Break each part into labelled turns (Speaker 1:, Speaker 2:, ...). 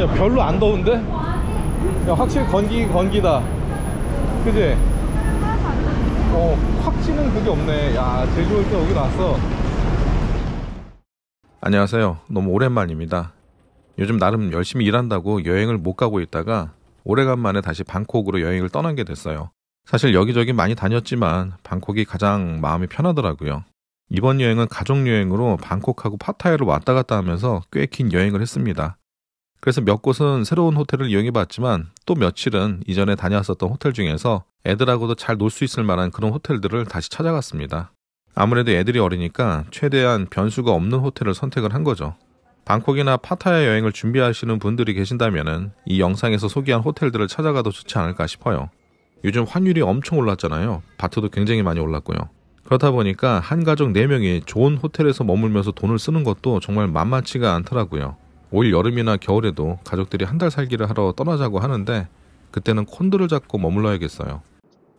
Speaker 1: 야, 별로 안 더운데? 야, 확실히 건기다. 그지? 확 찌는 그게 없네. 야, 제일 좋을 때 여기 나왔어. 안녕하세요. 너무 오랜만입니다. 요즘 나름 열심히 일한다고 여행을 못 가고 있다가 오래간만에 다시 방콕으로 여행을 떠나게 됐어요. 사실 여기저기 많이 다녔지만 방콕이 가장 마음이 편하더라고요. 이번 여행은 가족여행으로 방콕하고 파타야를 왔다 갔다 하면서 꽤 긴 여행을 했습니다. 그래서 몇 곳은 새로운 호텔을 이용해봤지만 또 며칠은 이전에 다녀왔었던 호텔 중에서 애들하고도 잘 놀 수 있을 만한 그런 호텔들을 다시 찾아갔습니다. 아무래도 애들이 어리니까 최대한 변수가 없는 호텔을 선택을 한 거죠. 방콕이나 파타야 여행을 준비하시는 분들이 계신다면 이 영상에서 소개한 호텔들을 찾아가도 좋지 않을까 싶어요. 요즘 환율이 엄청 올랐잖아요. 바트도 굉장히 많이 올랐고요. 그렇다 보니까 한 가족 4명이 좋은 호텔에서 머물면서 돈을 쓰는 것도 정말 만만치가 않더라고요. 올 여름이나 겨울에도 가족들이 한 달 살기를 하러 떠나자고 하는데 그때는 콘도를 잡고 머물러야겠어요.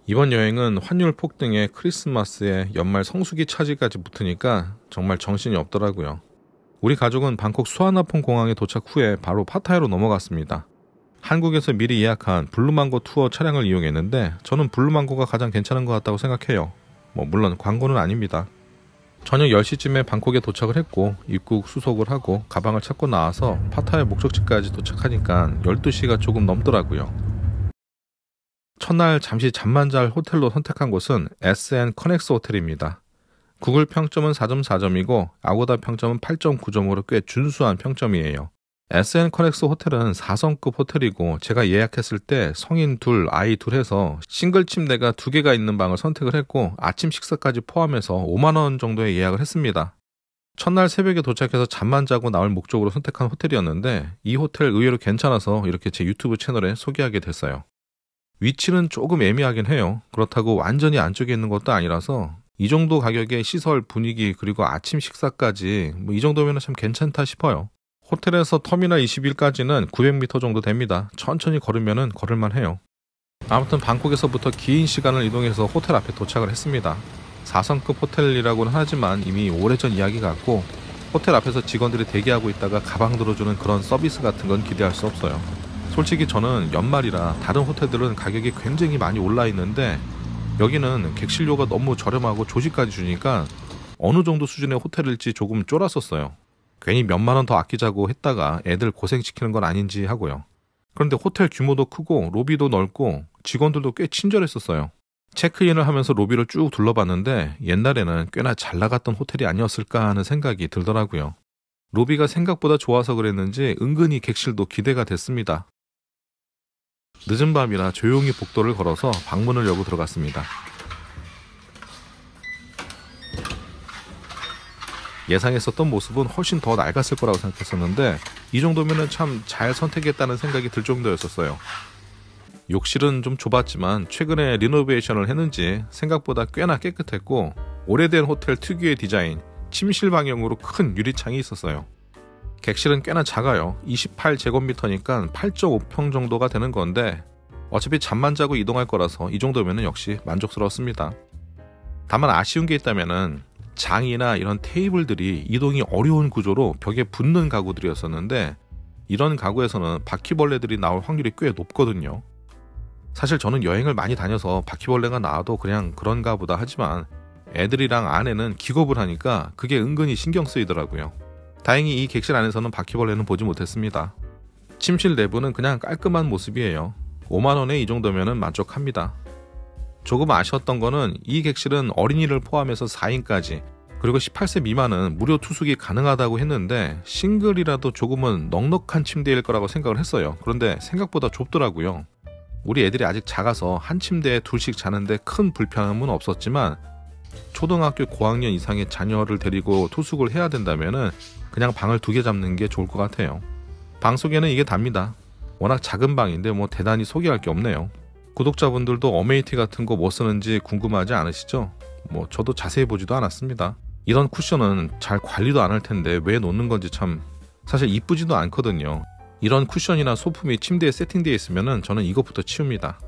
Speaker 1: 이번 여행은 환율 폭등에 크리스마스에 연말 성수기 차지까지 붙으니까 정말 정신이 없더라고요. 우리 가족은 방콕 수아나폰 공항에 도착 후에 바로 파타야로 넘어갔습니다. 한국에서 미리 예약한 블루망고 투어 차량을 이용했는데 저는 블루망고가 가장 괜찮은 것 같다고 생각해요. 물론 광고는 아닙니다. 저녁 10시쯤에 방콕에 도착을 했고 입국 수속을 하고 가방을 찾고 나와서 파타야 목적지까지 도착하니까 12시가 조금 넘더라고요. 첫날 잠시 잠만 잘 호텔로 선택한 곳은 SN 커넥스 호텔입니다. 구글 평점은 4.4점이고 아고다 평점은 8.9점으로 꽤 준수한 평점이에요. SN 커넥스 호텔은 4성급 호텔이고 제가 예약했을 때 성인 둘, 아이 둘 해서 싱글 침대가 2개가 있는 방을 선택을 했고 아침 식사까지 포함해서 5만원 정도에 예약을 했습니다. 첫날 새벽에 도착해서 잠만 자고 나올 목적으로 선택한 호텔이었는데 이 호텔 의외로 괜찮아서 이렇게 제 유튜브 채널에 소개하게 됐어요. 위치는 조금 애매하긴 해요. 그렇다고 완전히 안쪽에 있는 것도 아니라서 이 정도 가격에 시설, 분위기, 그리고 아침 식사까지 이 정도면 참 괜찮다 싶어요. 호텔에서 터미널 21까지는 900m 정도 됩니다. 천천히 걸으면 걸을만 해요. 아무튼 방콕에서부터 긴 시간을 이동해서 호텔 앞에 도착을 했습니다. 4성급 호텔이라고는 하지만 이미 오래전 이야기 같고 호텔 앞에서 직원들이 대기하고 있다가 가방 들어주는 그런 서비스 같은 건 기대할 수 없어요. 솔직히 저는 연말이라 다른 호텔들은 가격이 굉장히 많이 올라 있는데 여기는 객실료가 너무 저렴하고 조식까지 주니까 어느 정도 수준의 호텔일지 조금 쫄았었어요. 괜히 몇만 원 더 아끼자고 했다가 애들 고생시키는 건 아닌지 하고요. 그런데 호텔 규모도 크고 로비도 넓고 직원들도 꽤 친절했었어요. 체크인을 하면서 로비를 쭉 둘러봤는데 옛날에는 꽤나 잘 나갔던 호텔이 아니었을까 하는 생각이 들더라고요. 로비가 생각보다 좋아서 그랬는지 은근히 객실도 기대가 됐습니다. 늦은 밤이라 조용히 복도를 걸어서 방문을 열고 들어갔습니다. 예상했었던 모습은 훨씬 더 낡았을 거라고 생각했었는데 이 정도면 참 잘 선택했다는 생각이 들 정도였었어요. 욕실은 좀 좁았지만 최근에 리노베이션을 했는지 생각보다 꽤나 깨끗했고 오래된 호텔 특유의 디자인, 침실 방향으로 큰 유리창이 있었어요. 객실은 꽤나 작아요. 28제곱미터니까 8.5평 정도가 되는 건데 어차피 잠만 자고 이동할 거라서 이 정도면 역시 만족스러웠습니다. 다만 아쉬운 게 있다면 장이나 이런 테이블들이 이동이 어려운 구조로 벽에 붙는 가구들이었었는데 이런 가구에서는 바퀴벌레들이 나올 확률이 꽤 높거든요. 사실 저는 여행을 많이 다녀서 바퀴벌레가 나와도 그냥 그런가 보다 하지만 애들이랑 아내는 기겁을 하니까 그게 은근히 신경 쓰이더라고요. 다행히 이 객실 안에서는 바퀴벌레는 보지 못했습니다. 침실 내부는 그냥 깔끔한 모습이에요. 5만원에 이 정도면 만족합니다. 조금 아쉬웠던 거는 이 객실은 어린이를 포함해서 4인까지 그리고 18세 미만은 무료 투숙이 가능하다고 했는데 싱글이라도 조금은 넉넉한 침대일 거라고 생각을 했어요. 그런데 생각보다 좁더라고요. 우리 애들이 아직 작아서 한 침대에 둘씩 자는데 큰 불편함은 없었지만 초등학교 고학년 이상의 자녀를 데리고 투숙을 해야 된다면 그냥 방을 2개 잡는 게 좋을 것 같아요. 방 소개는 이게 답니다. 워낙 작은 방인데 대단히 소개할 게 없네요. 구독자분들도 어메이티 같은 거 뭐 쓰는지 궁금하지 않으시죠? 저도 자세히 보지도 않았습니다. 이런 쿠션은 잘 관리도 안 할 텐데 왜 놓는 건지 참 사실 이쁘지도 않거든요. 이런 쿠션이나 소품이 침대에 세팅되어 있으면 저는 이것부터 치웁니다.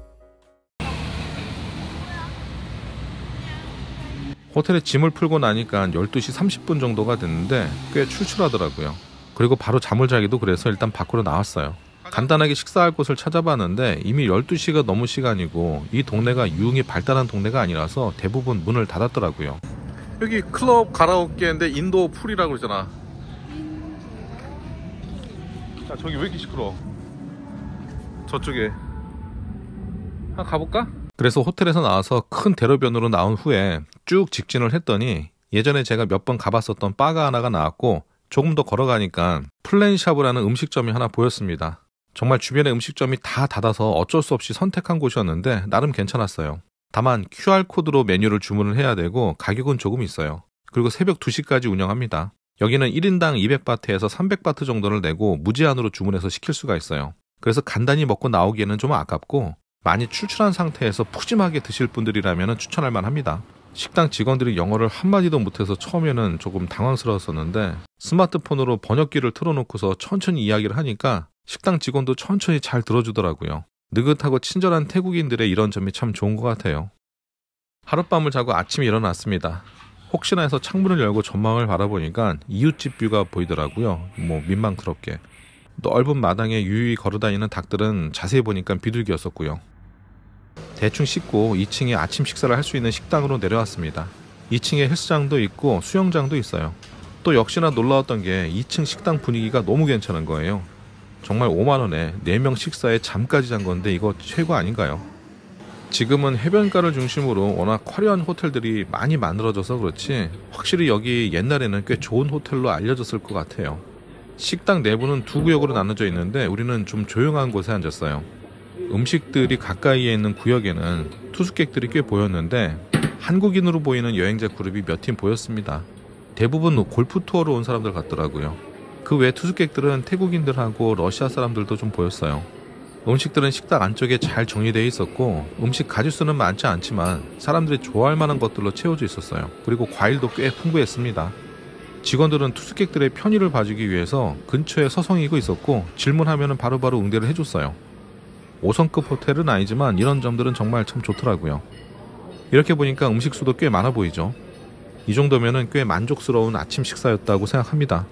Speaker 1: 호텔에 짐을 풀고 나니까 12시 30분 정도가 됐는데 꽤 출출하더라고요. 그리고 바로 잠을 자기도 그래서 일단 밖으로 나왔어요. 간단하게 식사할 곳을 찾아봤는데 이미 12시가 넘은 시간이고 이 동네가 유흥이 발달한 동네가 아니라서 대부분 문을 닫았더라고요. 여기 클럽 가라오케인데 인도 풀이라고 그러잖아. 자, 저기 왜 이렇게 시끄러워? 저쪽에 한번 가볼까? 그래서 호텔에서 나와서 큰 대로변으로 나온 후에 쭉 직진을 했더니 예전에 제가 몇 번 가봤었던 바가 하나가 나왔고 조금 더 걸어가니까 플랜샵이라는 음식점이 하나 보였습니다. 정말 주변의 음식점이 다 닫아서 어쩔 수 없이 선택한 곳이었는데 나름 괜찮았어요. 다만 QR코드로 메뉴를 주문을 해야 되고 가격은 조금 있어요. 그리고 새벽 2시까지 운영합니다. 여기는 1인당 200바트에서 300바트 정도를 내고 무제한으로 주문해서 시킬 수가 있어요. 그래서 간단히 먹고 나오기에는 좀 아깝고 많이 출출한 상태에서 푸짐하게 드실 분들이라면 추천할 만합니다. 식당 직원들이 영어를 한마디도 못해서 처음에는 조금 당황스러웠었는데 스마트폰으로 번역기를 틀어놓고서 천천히 이야기를 하니까 식당 직원도 천천히 잘 들어주더라고요. 느긋하고 친절한 태국인들의 이런 점이 참 좋은 것 같아요. 하룻밤을 자고 아침에 일어났습니다. 혹시나 해서 창문을 열고 전망을 바라보니까 이웃집 뷰가 보이더라고요. 민망스럽게. 넓은 마당에 유유히 걸어다니는 닭들은 자세히 보니까 비둘기였었고요. 대충 씻고 2층에 아침 식사를 할 수 있는 식당으로 내려왔습니다. 2층에 헬스장도 있고 수영장도 있어요. 또 역시나 놀라웠던 게 2층 식당 분위기가 너무 괜찮은 거예요. 정말 5만원에 4명 식사에 잠까지 잔 건데 이거 최고 아닌가요? 지금은 해변가를 중심으로 워낙 화려한 호텔들이 많이 만들어져서 그렇지 확실히 여기 옛날에는 꽤 좋은 호텔로 알려졌을 것 같아요. 식당 내부는 두 구역으로 나눠져 있는데 우리는 좀 조용한 곳에 앉았어요. 음식들이 가까이에 있는 구역에는 투숙객들이 꽤 보였는데 한국인으로 보이는 여행자 그룹이 몇 팀 보였습니다. 대부분 골프 투어로 온 사람들 같더라고요. 그 외 투숙객들은 태국인들하고 러시아 사람들도 좀 보였어요. 음식들은 식당 안쪽에 잘 정리되어 있었고 음식 가짓수는 많지 않지만 사람들이 좋아할 만한 것들로 채워져 있었어요. 그리고 과일도 꽤 풍부했습니다. 직원들은 투숙객들의 편의를 봐주기 위해서 근처에 서성이고 있었고 질문하면 바로바로 응대를 해줬어요. 5성급 호텔은 아니지만 이런 점들은 정말 참 좋더라고요. 이렇게 보니까 음식수도 꽤 많아 보이죠. 이 정도면 꽤 만족스러운 아침 식사였다고 생각합니다.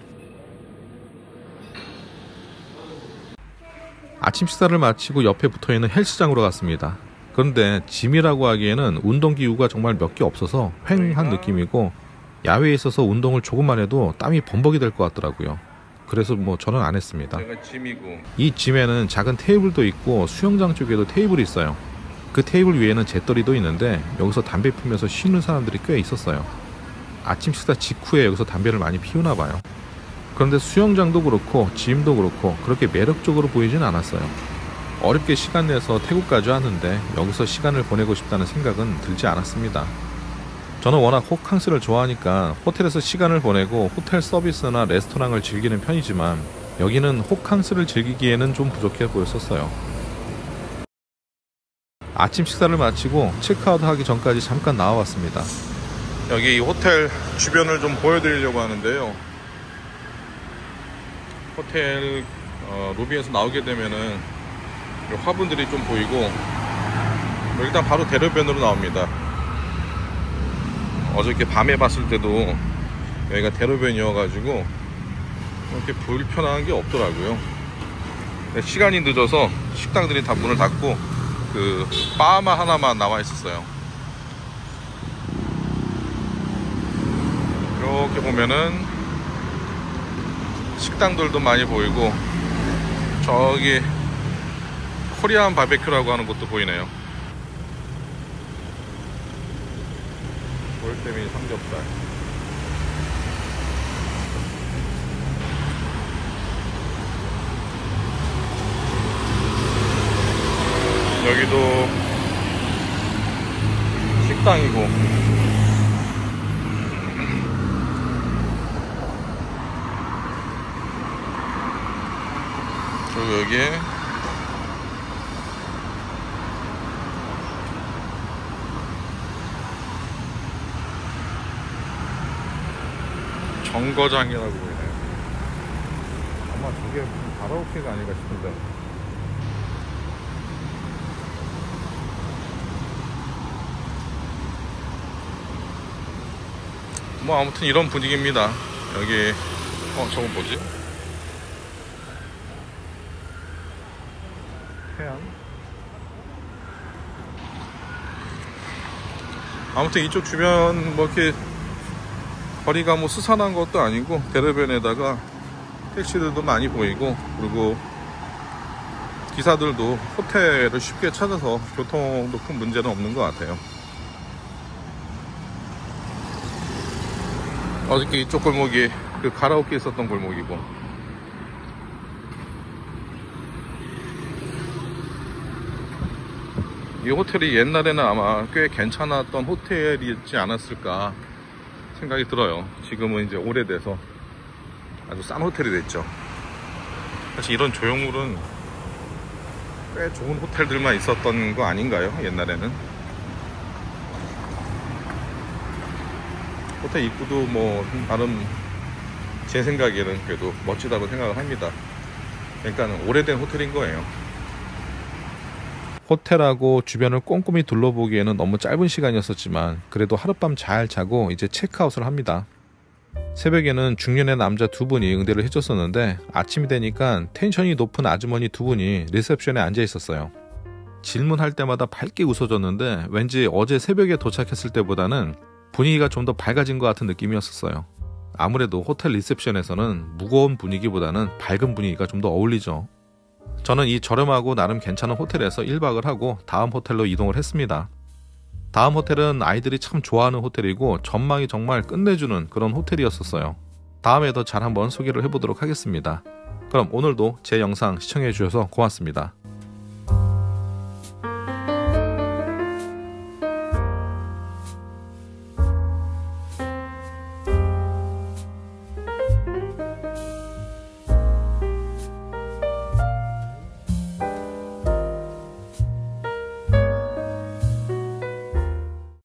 Speaker 1: 아침 식사를 마치고 옆에 붙어있는 헬스장으로 갔습니다. 그런데 짐이라고 하기에는 운동기구가 정말 몇 개 없어서 휑한 느낌이고 야외에 있어서 운동을 조금만 해도 땀이 범벅이 될 것 같더라고요. 그래서 저는 안 했습니다. 이 짐에는 작은 테이블도 있고 수영장 쪽에도 테이블이 있어요. 그 테이블 위에는 재떨이도 있는데 여기서 담배 피우면서 쉬는 사람들이 꽤 있었어요. 아침 식사 직후에 여기서 담배를 많이 피우나 봐요. 그런데 수영장도 그렇고 짐도 그렇고 그렇게 매력적으로 보이진 않았어요. 어렵게 시간 내서 태국까지 왔는데 여기서 시간을 보내고 싶다는 생각은 들지 않았습니다. 저는 워낙 호캉스를 좋아하니까 호텔에서 시간을 보내고 호텔 서비스나 레스토랑을 즐기는 편이지만 여기는 호캉스를 즐기기에는 좀 부족해 보였었어요. 아침 식사를 마치고 체크아웃 하기 전까지 잠깐 나와봤습니다. 여기 호텔 주변을 좀 보여드리려고 하는데요. 호텔 로비에서 나오게 되면은 화분들이 좀 보이고 일단 바로 대로변으로 나옵니다. 어저께 밤에 봤을 때도 여기가 대로변이어가지고 이렇게 불편한 게 없더라고요. 시간이 늦어서 식당들이 다 문을 닫고 그 바만 하나만 나와 있었어요. 이렇게 보면은 식당들도 많이 보이고 저기 코리안 바베큐라고 하는 곳도 보이네요. 볼때미 삼겹살. 여기도 식당이고 그리고 여기에 정거장이라고 보이네요. 아마 저게 무슨 가라오케가 아닌가 싶은데. 아무튼 이런 분위기입니다. 여기 저건 뭐지? 해안. 아무튼 이쪽 주변 뭐 이렇게 거리가 뭐 스산한 것도 아니고 대로변에다가 택시들도 많이 보이고, 그리고 기사들도 호텔을 쉽게 찾아서 교통도 큰 문제는 없는 것 같아요. 어저께 이쪽 골목이 그 가라오케 있었던 골목이고, 이 호텔이 옛날에는 아마 꽤 괜찮았던 호텔이지 않았을까 생각이 들어요. 지금은 이제 오래돼서 아주 싼 호텔이 됐죠. 사실 이런 조형물은 꽤 좋은 호텔들만 있었던 거 아닌가요? 옛날에는. 호텔 입구도 뭐 나름 제 생각에는 그래도 멋지다고 생각을 합니다. 그러니까 오래된 호텔인 거예요. 호텔하고 주변을 꼼꼼히 둘러보기에는 너무 짧은 시간이었었지만 그래도 하룻밤 잘 자고 이제 체크아웃을 합니다. 새벽에는 중년의 남자 두 분이 응대를 해줬었는데 아침이 되니까 텐션이 높은 아주머니 두 분이 리셉션에 앉아 있었어요. 질문할 때마다 밝게 웃어줬는데 왠지 어제 새벽에 도착했을 때보다는 분위기가 좀 더 밝아진 것 같은 느낌이었었어요. 아무래도 호텔 리셉션에서는 무거운 분위기보다는 밝은 분위기가 좀 더 어울리죠. 저는 이 저렴하고 나름 괜찮은 호텔에서 1박을 하고 다음 호텔로 이동을 했습니다. 다음 호텔은 아이들이 참 좋아하는 호텔이고 전망이 정말 끝내주는 그런 호텔이었었어요. 다음에 더 잘 한번 소개를 해보도록 하겠습니다. 그럼 오늘도 제 영상 시청해 주셔서 고맙습니다.